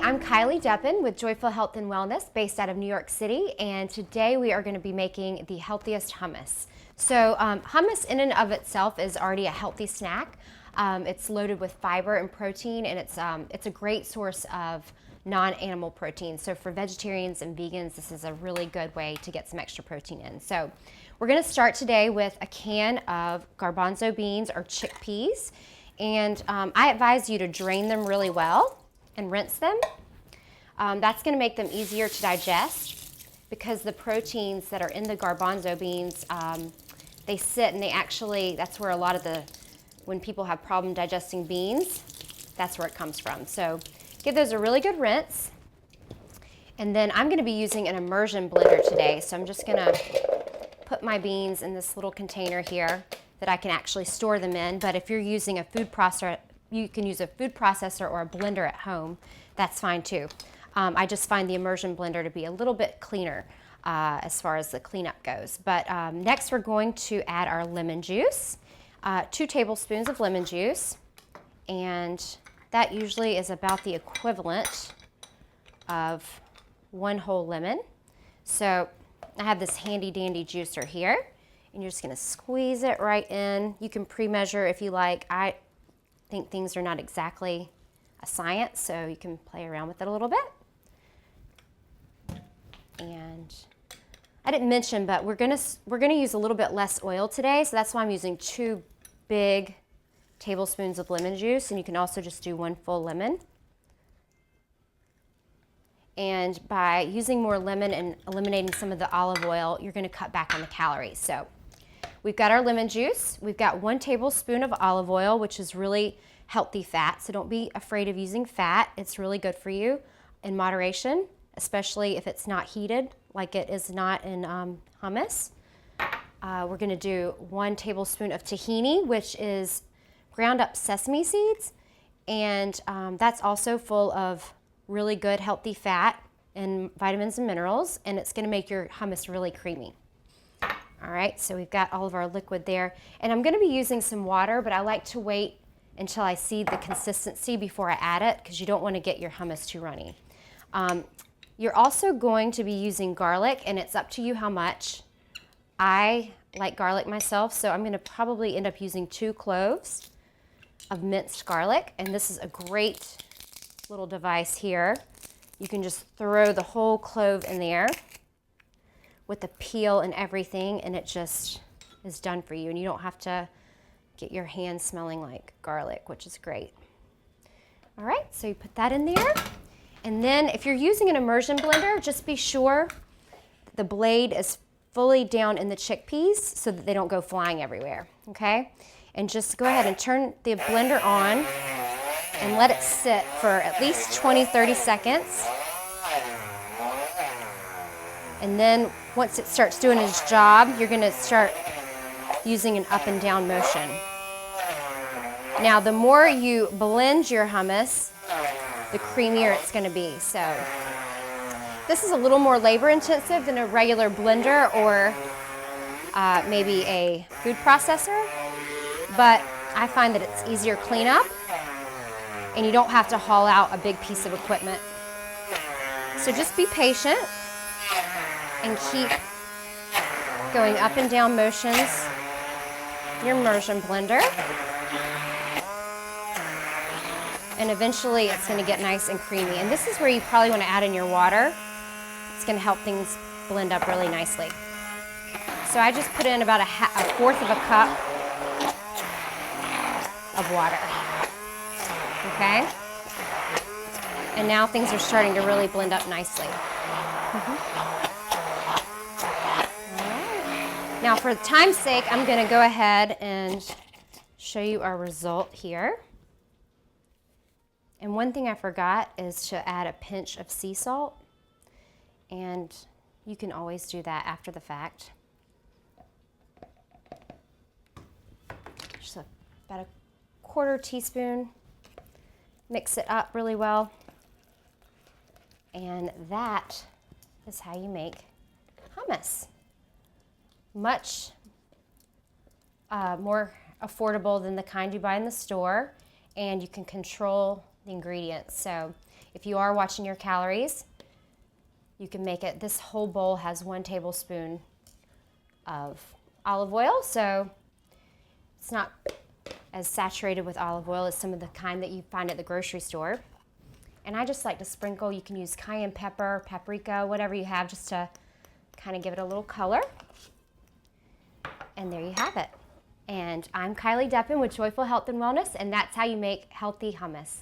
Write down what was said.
I'm Kylie Deppen with Joyful Health and Wellness based out of New York City, and today we are going to be making the healthiest hummus. So hummus in and of itself is already a healthy snack. It's loaded with fiber and protein, and it's a great source of non-animal protein. So for vegetarians and vegans, this is a really good way to get some extra protein in. So we're going to start today with a can of garbanzo beans or chickpeas, and I advise you to drain them really well and rinse them. That's going to make them easier to digest because the proteins that are in the garbanzo beans, they sit and that's where a lot of when people have problem digesting beans, that's where it comes from. So give those a really good rinse. And then I'm going to be using an immersion blender today. So I'm just going to put my beans in this little container here that I can actually store them in. But if you're using a food processor, you can use a food processor or a blender at home. That's fine too. I just find the immersion blender to be a little bit cleaner as far as the cleanup goes. But next we're going to add our lemon juice, 2 tablespoons of lemon juice, and that usually is about the equivalent of 1 whole lemon. So I have this handy dandy juicer here, and you're just gonna squeeze it right in. You can pre-measure if you like. I think things are not exactly a science, so you can play around with it a little bit. And I didn't mention, but we're gonna use a little bit less oil today, so that's why I'm using 2 big tablespoons of lemon juice, and you can also just do 1 full lemon. And by using more lemon and eliminating some of the olive oil, you're gonna cut back on the calories. So we've got our lemon juice. We've got 1 tablespoon of olive oil, which is really healthy fat. So don't be afraid of using fat. It's really good for you in moderation, especially if it's not heated like it is not in hummus. We're gonna do 1 tablespoon of tahini, which is ground up sesame seeds. And that's also full of really good healthy fat and vitamins and minerals. And it's gonna make your hummus really creamy. All right, so we've got all of our liquid there. And I'm gonna be using some water, but I like to wait until I see the consistency before I add it because you don't wanna get your hummus too runny. You're also going to be using garlic, and it's up to you how much. I like garlic myself, so I'm gonna probably end up using 2 cloves of minced garlic, and this is a great little device here. You can just throw the whole clove in there with the peel and everything, and it just is done for you, and you don't have to get your hands smelling like garlic, which is great. All right, so you put that in there, and then if you're using an immersion blender, just be sure the blade is fully down in the chickpeas so that they don't go flying everywhere, okay? And just go ahead and turn the blender on and let it sit for at least 20-30 seconds. And then once it starts doing its job, you're gonna start using an up and down motion. Now, the more you blend your hummus, the creamier it's gonna be. So this is a little more labor intensive than a regular blender or maybe a food processor, but I find that it's easier cleanup and you don't have to haul out a big piece of equipment. So just be patient and keep going up and down motions with your immersion blender. And eventually it's gonna get nice and creamy. And this is where you probably wanna add in your water. It's gonna help things blend up really nicely. So I just put in about a 1/4 of a cup of water, okay? And now things are starting to really blend up nicely. Now, for time's sake, I'm gonna go ahead and show you our result here. And one thing I forgot is to add a pinch of sea salt, and you can always do that after the fact. Just about a 1/4 teaspoon. Mix it up really well. And that is how you make hummus. Much more affordable than the kind you buy in the store, and you can control the ingredients. So if you are watching your calories, you can make it. This whole bowl has 1 tablespoon of olive oil, so it's not as saturated with olive oil as some of the kind that you find at the grocery store. And I just like to sprinkle. You can use cayenne pepper, paprika, whatever you have, just to kind of give it a little color. And there you have it. And I'm Kylie Deppen with Joyful Health and Wellness, and that's how you make healthy hummus.